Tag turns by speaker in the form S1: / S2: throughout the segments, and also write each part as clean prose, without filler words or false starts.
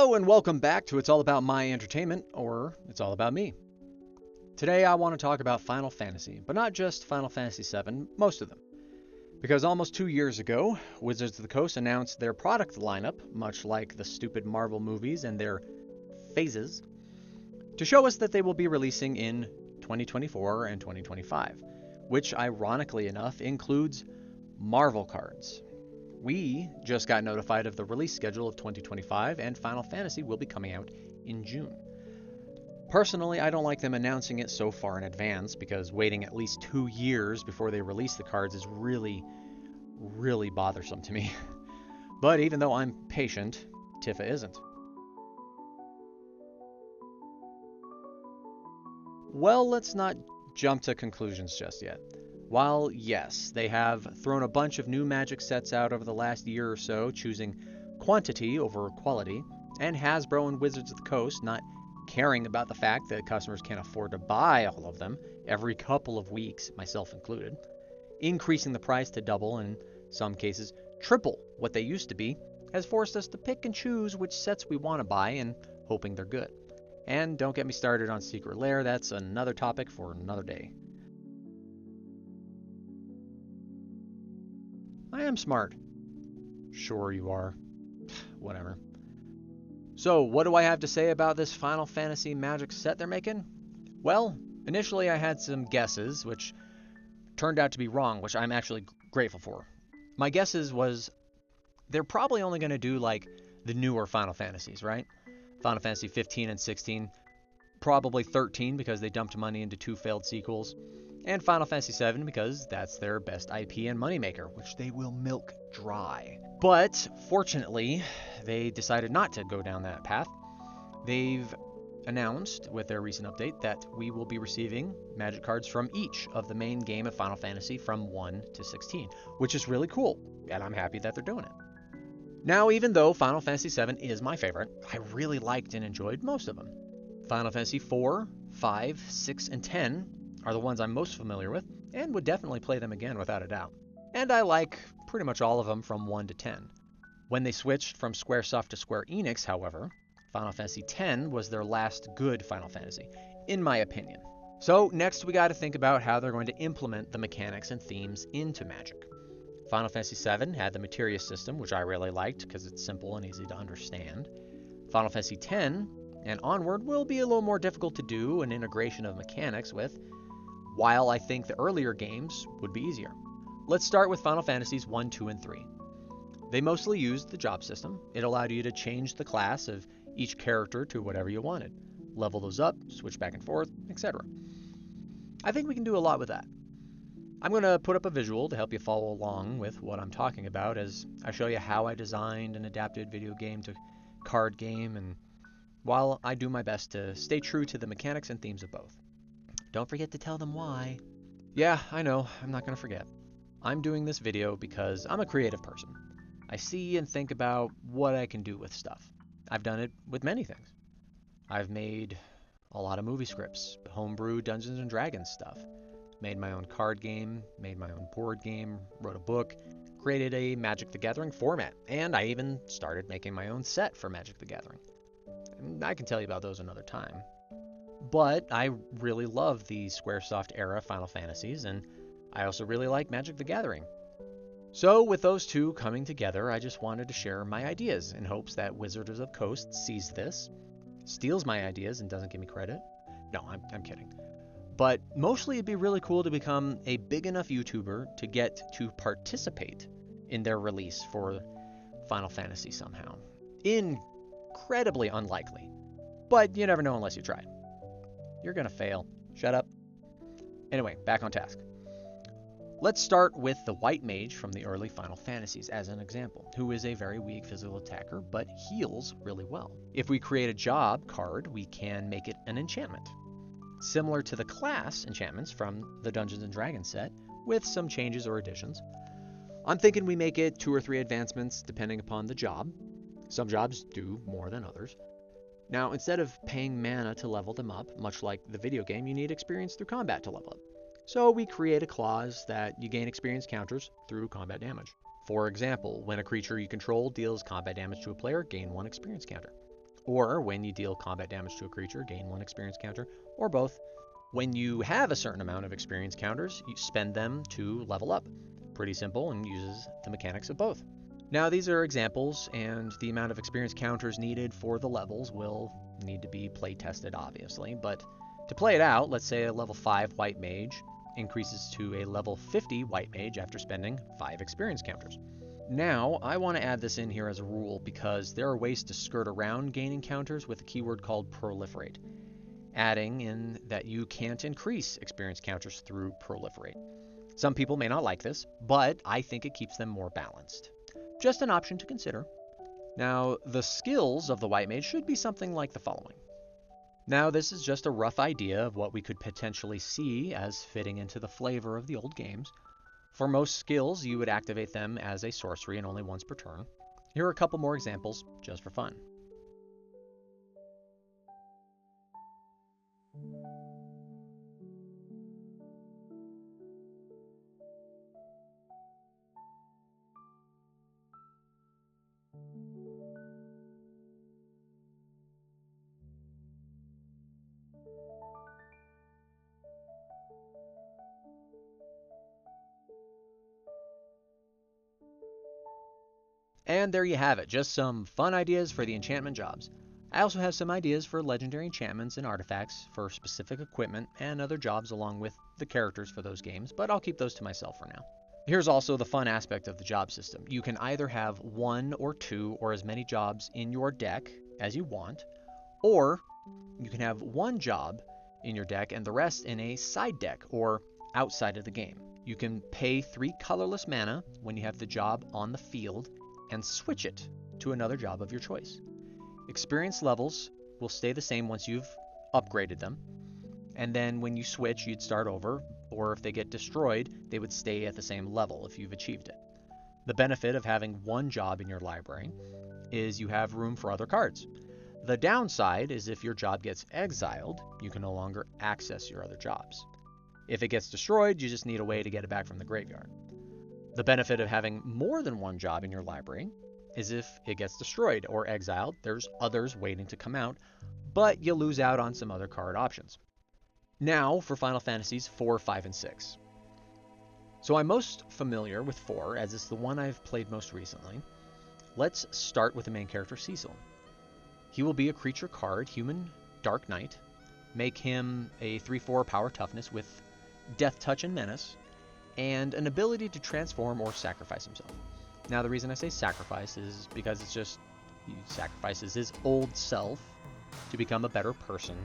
S1: Hello and welcome back to It's All About My Entertainment, or It's All About Me. Today I want to talk about Final Fantasy, but not just Final Fantasy VII, most of them. Because almost 2 years ago, Wizards of the Coast announced their product lineup, much like the stupid Marvel movies and their phases, to show us that they will be releasing in 2024 and 2025, which ironically enough includes Marvel cards. We just got notified of the release schedule of 2025, and Final Fantasy will be coming out in June. Personally, I don't like them announcing it so far in advance, because waiting at least 2 years before they release the cards is really bothersome to me. But even though I'm patient, Tifa isn't. Well, let's not jump to conclusions just yet. While, yes, they have thrown a bunch of new Magic sets out over the last year or so, choosing quantity over quality, and Hasbro and Wizards of the Coast not caring about the fact that customers can't afford to buy all of them every couple of weeks, myself included, increasing the price to double, and in some cases triple what they used to be, has forced us to pick and choose which sets we want to buy and hoping they're good. And don't get me started on Secret Lair, that's another topic for another day. I am smart. Sure you are. Whatever. So, what do I have to say about this Final Fantasy Magic set they're making? Well, initially I had some guesses, which turned out to be wrong, which I'm actually grateful for. My guesses was they're probably only going to do like the newer Final Fantasies, right? Final Fantasy 15 and 16, probably 13 because they dumped money into 2 failed sequels, and Final Fantasy VII because that's their best IP and moneymaker, which they will milk dry. But fortunately, they decided not to go down that path. They've announced with their recent update that we will be receiving Magic cards from each of the main game of Final Fantasy from 1 to 16, which is really cool, and I'm happy that they're doing it. Now, even though Final Fantasy VII is my favorite, I really liked and enjoyed most of them. Final Fantasy 4, 5, 6, and 10 are the ones I'm most familiar with, and would definitely play them again without a doubt. And I like pretty much all of them from 1 to 10. When they switched from Squaresoft to Square Enix, however, Final Fantasy X was their last good Final Fantasy, in my opinion. So next we gotta think about how they're going to implement the mechanics and themes into Magic. Final Fantasy VII had the Materia system, which I really liked because it's simple and easy to understand. Final Fantasy X and onward will be a little more difficult to do an integration of mechanics with, while I think the earlier games would be easier. Let's start with Final Fantasies 1, 2, and 3. They mostly used the job system. It allowed you to change the class of each character to whatever you wanted, level those up, switch back and forth, etc. I think we can do a lot with that. I'm going to put up a visual to help you follow along with what I'm talking about as I show you how I designed and adapted video game to card game, and while I do my best to stay true to the mechanics and themes of both. Don't forget to tell them why. Yeah, I know, I'm not going to forget. I'm doing this video because I'm a creative person. I see and think about what I can do with stuff. I've done it with many things. I've made a lot of movie scripts, homebrew Dungeons and Dragons stuff, made my own card game, made my own board game, wrote a book, created a Magic the Gathering format, and I even started making my own set for Magic the Gathering. And I can tell you about those another time. But I really love the Squaresoft era Final Fantasies, and I also really like Magic the Gathering. So with those two coming together, I just wanted to share my ideas in hopes that Wizards of the Coast sees this, steals my ideas and doesn't give me credit. No, I'm kidding. But mostly it'd be really cool to become a big enough YouTuber to get to participate in their release for Final Fantasy somehow. Incredibly unlikely, but you never know unless you try. You're gonna fail. Shut up. Anyway, back on task. Let's start with the White Mage from the early Final Fantasies as an example, who is a very weak physical attacker but heals really well. If we create a job card, we can make it an enchantment, similar to the class enchantments from the Dungeons & Dragons set, with some changes or additions. I'm thinking we make it 2 or 3 advancements depending upon the job. Some jobs do more than others. Now, instead of paying mana to level them up, much like the video game, you need experience through combat to level up. So we create a clause that you gain experience counters through combat damage. For example, when a creature you control deals combat damage to a player, gain 1 experience counter. Or when you deal combat damage to a creature, gain 1 experience counter, or both. When you have a certain amount of experience counters, you spend them to level up. Pretty simple and uses the mechanics of both. Now these are examples, and the amount of experience counters needed for the levels will need to be play tested obviously, but to play it out, let's say a level 5 white mage increases to a level 50 white mage after spending 5 experience counters. Now, I want to add this in here as a rule because there are ways to skirt around gaining counters with a keyword called proliferate, adding in that you can't increase experience counters through proliferate. Some people may not like this, but I think it keeps them more balanced. Just an option to consider. Now, the skills of the white mage should be something like the following. Now, this is just a rough idea of what we could potentially see as fitting into the flavor of the old games. For most skills, you would activate them as a sorcery and only once per turn. Here are a couple more examples, just for fun. And there you have it, just some fun ideas for the enchantment jobs. I also have some ideas for legendary enchantments and artifacts for specific equipment and other jobs along with the characters for those games, but I'll keep those to myself for now. Here's also the fun aspect of the job system. You can either have 1 or 2 or as many jobs in your deck as you want, or you can have 1 job in your deck and the rest in a side deck or outside of the game. You can pay 3 colorless mana when you have the job on the field and switch it to another job of your choice. Experience levels will stay the same once you've upgraded them, and then when you switch, you'd start over, or if they get destroyed, they would stay at the same level if you've achieved it. The benefit of having 1 job in your library is you have room for other cards. The downside is if your job gets exiled, you can no longer access your other jobs. If it gets destroyed, you just need a way to get it back from the graveyard. The benefit of having more than 1 job in your library is if it gets destroyed or exiled, there's others waiting to come out, but you lose out on some other card options. Now for Final Fantasies 4, 5, and 6. So I'm most familiar with 4, as it's the one I've played most recently. Let's start with the main character, Cecil. He will be a creature card, human Dark Knight. Make him a 3/4 power toughness with Death Touch and Menace, and an ability to transform or sacrifice himself. Now the reason I say sacrifice is because it's just he sacrifices his old self to become a better person.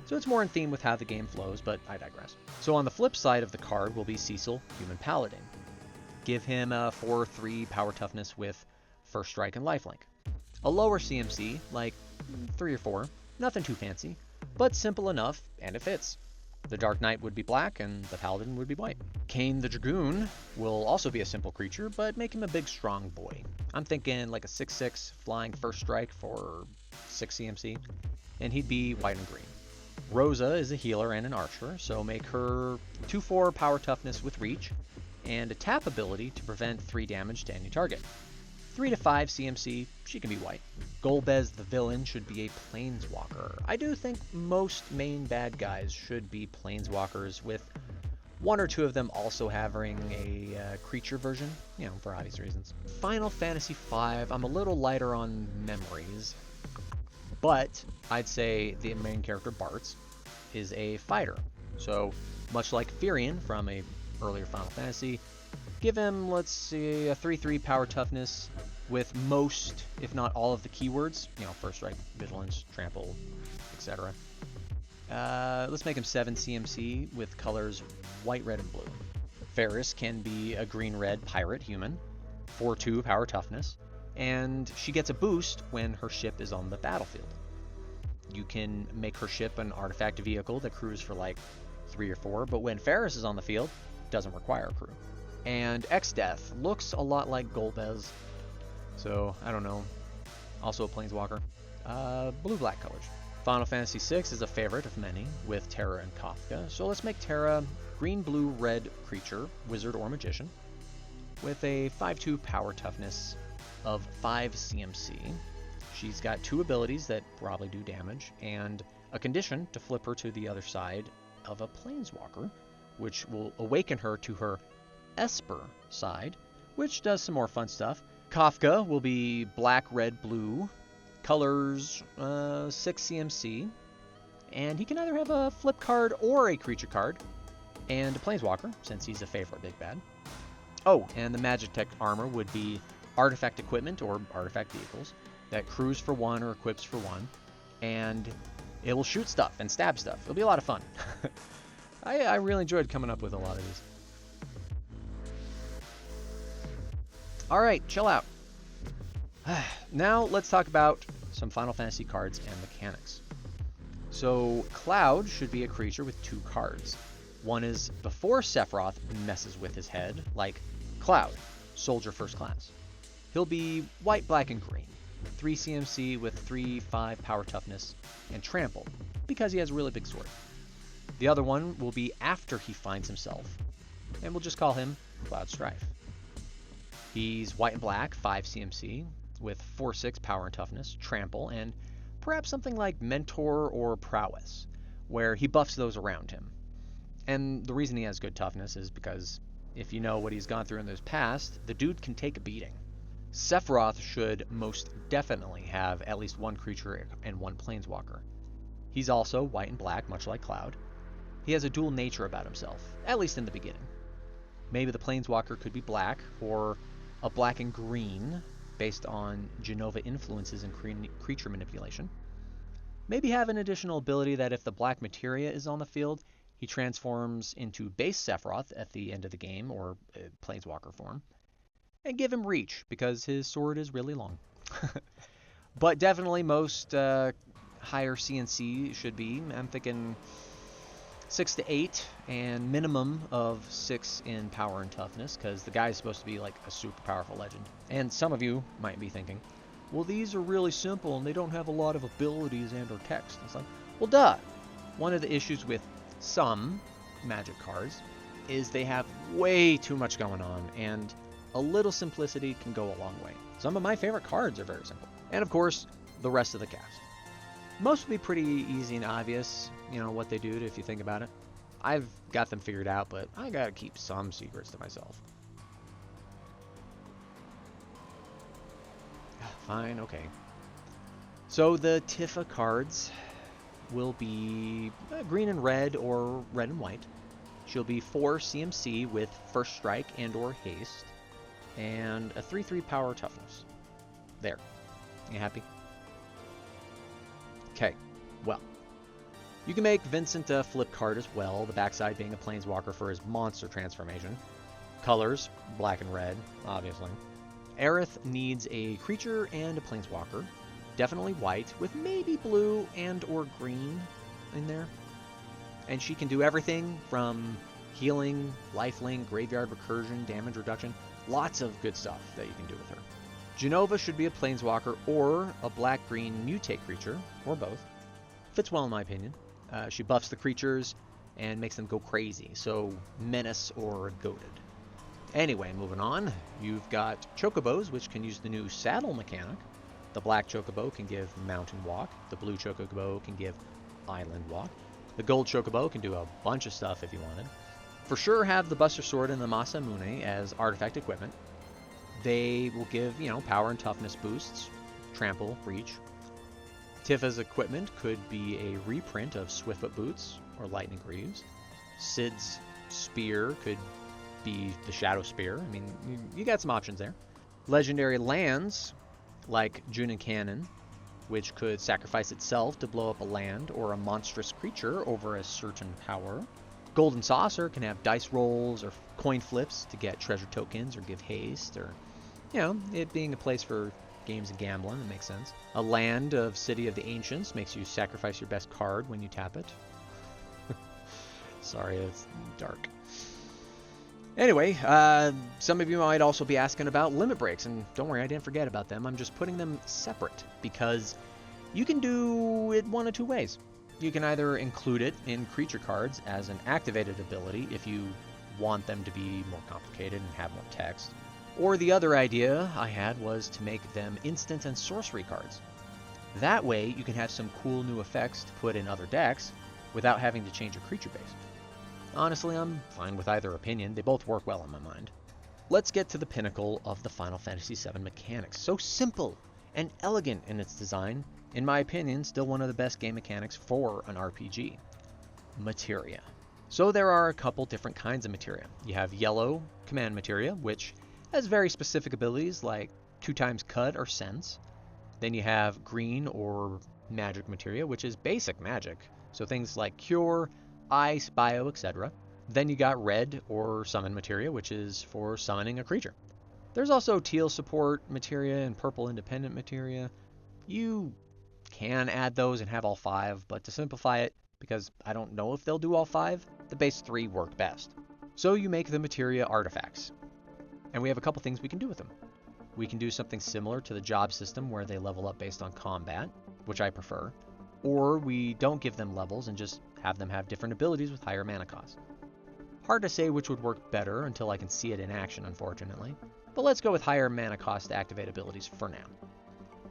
S1: So it's more in theme with how the game flows, but I digress. So on the flip side of the card will be Cecil, Human Paladin. Give him a 4/3 power toughness with First Strike and Lifelink. A lower CMC, like 3 or 4, nothing too fancy, but simple enough, and it fits. The Dark Knight would be black, and the Paladin would be white. Kane the Dragoon will also be a simple creature, but make him a big, strong boy. I'm thinking like a 6/6 flying First Strike for 6 CMC, and he'd be white and green. Rosa is a healer and an archer, so make her 2/4 power toughness with reach, and a tap ability to prevent 3 damage to any target. 3 to 5 CMC, she can be white. Golbez the villain should be a planeswalker. I do think most main bad guys should be planeswalkers, with 1 or 2 of them also having a creature version, for obvious reasons. Final Fantasy V, I'm a little lighter on memories, but I'd say the main character, Bartz, is a fighter. So much like Firion from a earlier Final Fantasy, give him, let's see, a 3/3 power toughness with most, if not all of the keywords, First Strike, Vigilance, Trample, etc. Let's make him 7 CMC with colors white, red, and blue. Ferris can be a green-red pirate human, 4/2 power toughness, and she gets a boost when her ship is on the battlefield. You can make her ship an artifact vehicle that crews for like 3 or 4, but when Ferris is on the field, it doesn't require a crew. And X-Death looks a lot like Golbez, so I don't know. Also a planeswalker. Blue-black colors. Final Fantasy VI is a favorite of many, with Terra and Kafka, so let's make Terra green-blue-red creature, wizard or magician, with a 5/2 power toughness of 5 CMC. She's got 2 abilities that probably do damage, and a condition to flip her to the other side of a Planeswalker, which will awaken her to her Esper side, which does some more fun stuff. Kafka will be black, red, blue, colors 6 CMC, and he can either have a flip card or a creature card, and a Planeswalker, since he's a favorite big bad. Oh, and the Magic Tech armor would be artifact equipment or artifact vehicles that cruise for 1 or equips for 1, and it will shoot stuff and stab stuff. It'll be a lot of fun. I really enjoyed coming up with a lot of these. Alright, chill out. Now let's talk about some Final Fantasy cards and mechanics. So Cloud should be a creature with 2 cards. One is before Sephiroth messes with his head, like Cloud, Soldier First Class. He'll be white, black, and green. 3 CMC with 3/5 power toughness and trample, because he has a really big sword. The other one will be after he finds himself, and we'll just call him Cloud Strife. He's white and black, 5 CMC, with 4/6 power and toughness, trample, and perhaps something like Mentor or Prowess, where he buffs those around him. And the reason he has good toughness is because if you know what he's gone through in his past, the dude can take a beating. Sephiroth should most definitely have at least 1 creature and 1 Planeswalker. He's also white and black, much like Cloud. He has a dual nature about himself, at least in the beginning. Maybe the Planeswalker could be black, or a black and green, based on Genova influences in creature manipulation. Maybe have an additional ability that if the black materia is on the field, he transforms into base Sephiroth at the end of the game, or Planeswalker form. And give him reach, because his sword is really long. But definitely most higher CNC should be, I'm thinking 6 to 8, and minimum of 6 in power and toughness, because the guy's supposed to be like a super powerful legend. And some of you might be thinking, well, these are really simple and they don't have a lot of abilities and or text. It's like, well, duh. One of the issues with some Magic cards is they have way too much going on, and a little simplicity can go a long way. Some of my favorite cards are very simple. And of course, the rest of the cast. Most will be pretty easy and obvious, you know, what they do if you think about it. I've got them figured out, but I gotta keep some secrets to myself. Fine, okay. So the Tifa cards will be green and red or red and white. She'll be 4 CMC with First Strike and or Haste, and a 3/3 power toughness. There. You happy? Okay, well. You can make Vincent a flip card as well, the backside being a Planeswalker for his monster transformation. Colors, black and red, obviously. Aerith needs a creature and a Planeswalker. Definitely white, with maybe blue and or green in there. And she can do everything from healing, lifelink, graveyard recursion, damage reduction. Lots of good stuff that you can do with her. Genova should be a Planeswalker or a black-green mutate creature, or both. Fits well in my opinion. She buffs the creatures and makes them go crazy, so Menace or Goaded. Anyway, moving on, you've got Chocobos, which can use the new saddle mechanic. The black Chocobo can give Mountain Walk. The blue Chocobo can give Island Walk. The gold Chocobo can do a bunch of stuff if you wanted. For sure have the Buster Sword and the Masamune as artifact equipment. They will give, you know, power and toughness boosts, trample, reach. Tifa's equipment could be a reprint of Swiftfoot Boots or Lightning Greaves. Sid's Spear could be the Shadow Spear. I mean, you got some options there. Legendary lands, like Junin Cannon, which could sacrifice itself to blow up a land or a monstrous creature over a certain power. Golden Saucer can have dice rolls or coin flips to get treasure tokens or give haste, or, you know, it being a place for games of gambling, it makes sense. A land of City of the Ancients makes you sacrifice your best card when you tap it. Sorry, it's dark. Anyway, some of you might also be asking about limit breaks, and don't worry, I didn't forget about them. I'm just putting them separate because you can do it one of 2 ways. You can either include it in creature cards as an activated ability if you want them to be more complicated and have more text. Or the other idea I had was to make them instant and sorcery cards. That way, you can have some cool new effects to put in other decks without having to change your creature base. Honestly, I'm fine with either opinion. They both work well in my mind. Let's get to the pinnacle of the Final Fantasy VII mechanics. So simple and elegant in its design. In my opinion, still one of the best game mechanics for an RPG. Materia. So there are a couple different kinds of materia. You have yellow command materia, which has very specific abilities like 2x cut or sense. Then you have green or magic materia, which is basic magic. So things like cure, ice, bio, etc. Then you got red or summon materia, which is for summoning a creature. There's also teal support materia and purple independent materia. You can add those and have all 5, but to simplify it, because I don't know if they'll do all 5, the base 3 work best. So you make the materia artifacts. And we have a couple things we can do with them. We can do something similar to the job system where they level up based on combat, which I prefer, or we don't give them levels and just have them have different abilities with higher mana cost. Hard to say which would work better until I can see it in action, unfortunately, but let's go with higher mana cost to activate abilities for now.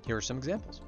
S1: Here are some examples.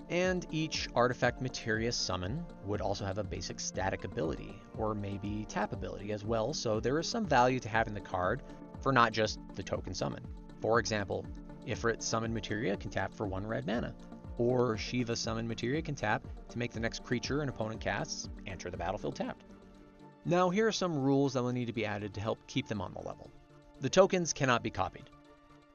S1: And each artifact materia summon would also have a basic static ability, or maybe tap ability as well, so there is some value to having the card for not just the token summon. For example, Ifrit summon materia can tap for 1 red mana, or Shiva summon materia can tap to make the next creature an opponent casts enter the battlefield tapped. Now here are some rules that will need to be added to help keep them on the level. The tokens cannot be copied.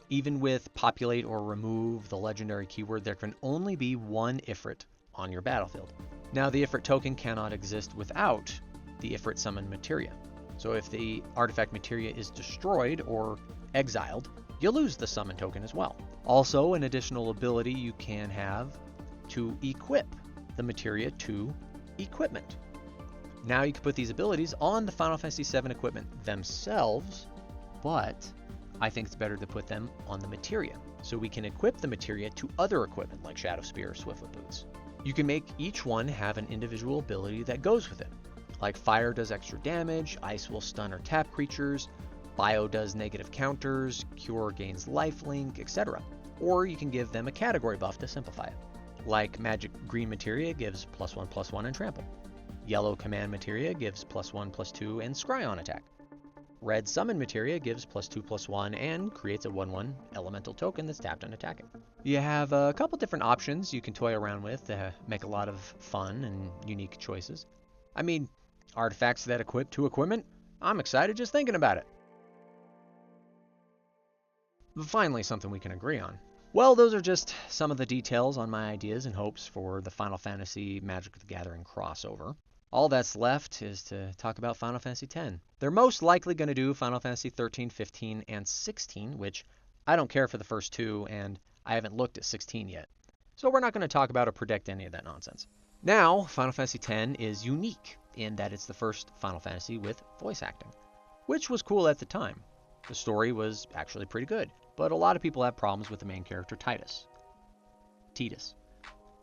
S1: Even with populate or remove the legendary keyword, there can only be 1 Ifrit on your battlefield. Now the Ifrit token cannot exist without the Ifrit summon materia. So if the artifact materia is destroyed or exiled, you'll lose the summon token as well. Also, an additional ability you can have to equip the materia to equipment. Now you can put these abilities on the Final Fantasy VII equipment themselves, but I think it's better to put them on the materia, so we can equip the materia to other equipment like Shadow Spear or Swiftfoot Boots. You can make each one have an individual ability that goes with it. Like fire does extra damage, ice will stun or tap creatures, bio does negative counters, cure gains lifelink, etc. Or you can give them a category buff to simplify it. Like magic green materia gives +1/+1 and trample. Yellow command materia gives +1/+2 and scry on attack. Red summon materia gives +2/+1 and creates a 1/1 elemental token that's tapped on attacking. You have a couple different options you can toy around with to make a lot of fun and unique choices. I mean, artifacts that equip to equipment? I'm excited just thinking about it. Finally, something we can agree on. Well, those are just some of the details on my ideas and hopes for the Final Fantasy Magic the Gathering crossover. All that's left is to talk about Final Fantasy X. They're most likely going to do Final Fantasy 13, 15, and 16, which I don't care for the first 2, and I haven't looked at 16 yet. So we're not going to talk about or predict any of that nonsense. Now, Final Fantasy X is unique in that it's the first Final Fantasy with voice acting, which was cool at the time. The story was actually pretty good, but a lot of people have problems with the main character, Tidus.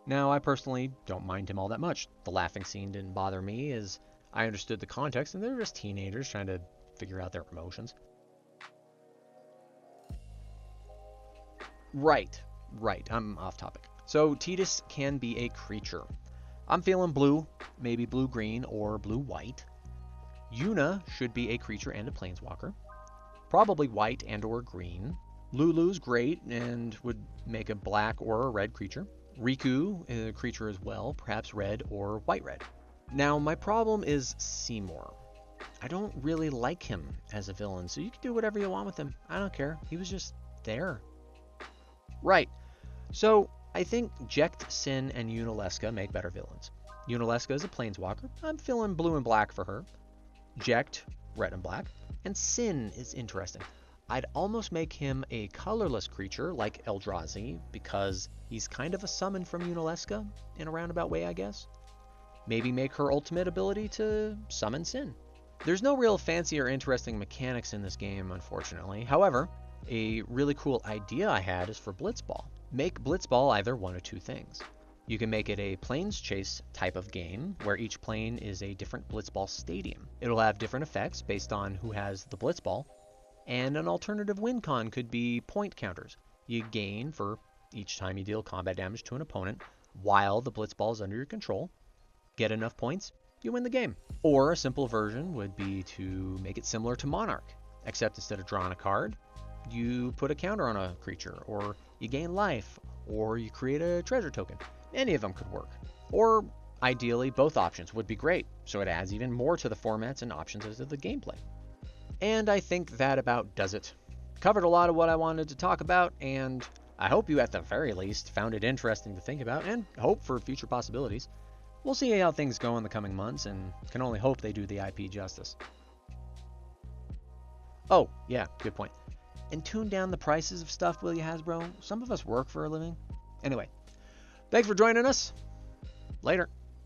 S1: Now, I personally don't mind him all that much. The laughing scene didn't bother me, as I understood the context, and they're just teenagers trying to figure out their emotions. Right, I'm off topic. So, Tidus can be a creature. I'm feeling blue, maybe blue-green or blue-white. Yuna should be a creature and a planeswalker. Probably white and or green. Lulu's great and would make a black or a red creature. Riku is a creature as well, perhaps red or white-red. Now, my problem is Seymour. I don't really like him as a villain, so you can do whatever you want with him. I don't care. He was just there. Right. So I think Jecht, Sin, and Unileska make better villains. Unileska is a planeswalker. I'm feeling blue and black for her. Jecht, red and black. And Sin is interesting. I'd almost make him a colorless creature like Eldrazi because he's kind of a summon from Unileska in a roundabout way, I guess. Maybe make her ultimate ability to summon Sin. There's no real fancy or interesting mechanics in this game, unfortunately. However, a really cool idea I had is for Blitzball. Make Blitzball either one of two things. You can make it a planes chase type of game, where each plane is a different Blitzball stadium. It'll have different effects based on who has the Blitzball, and an alternative win con could be point counters. You gain for each time you deal combat damage to an opponent while the Blitzball is under your control. Get enough points, you win the game. Or a simple version would be to make it similar to Monarch, except instead of drawing a card, you put a counter on a creature, or you gain life, or you create a treasure token. Any of them could work. Or ideally, both options would be great, so it adds even more to the formats and options as to the gameplay. And I think that about does it. Covered a lot of what I wanted to talk about, and I hope you at the very least found it interesting to think about, and hope for future possibilities. We'll see how things go in the coming months, and can only hope they do the IP justice. Oh, yeah, good point. And tune down the prices of stuff, will you, Hasbro? Some of us work for a living. Anyway, thanks for joining us. Later.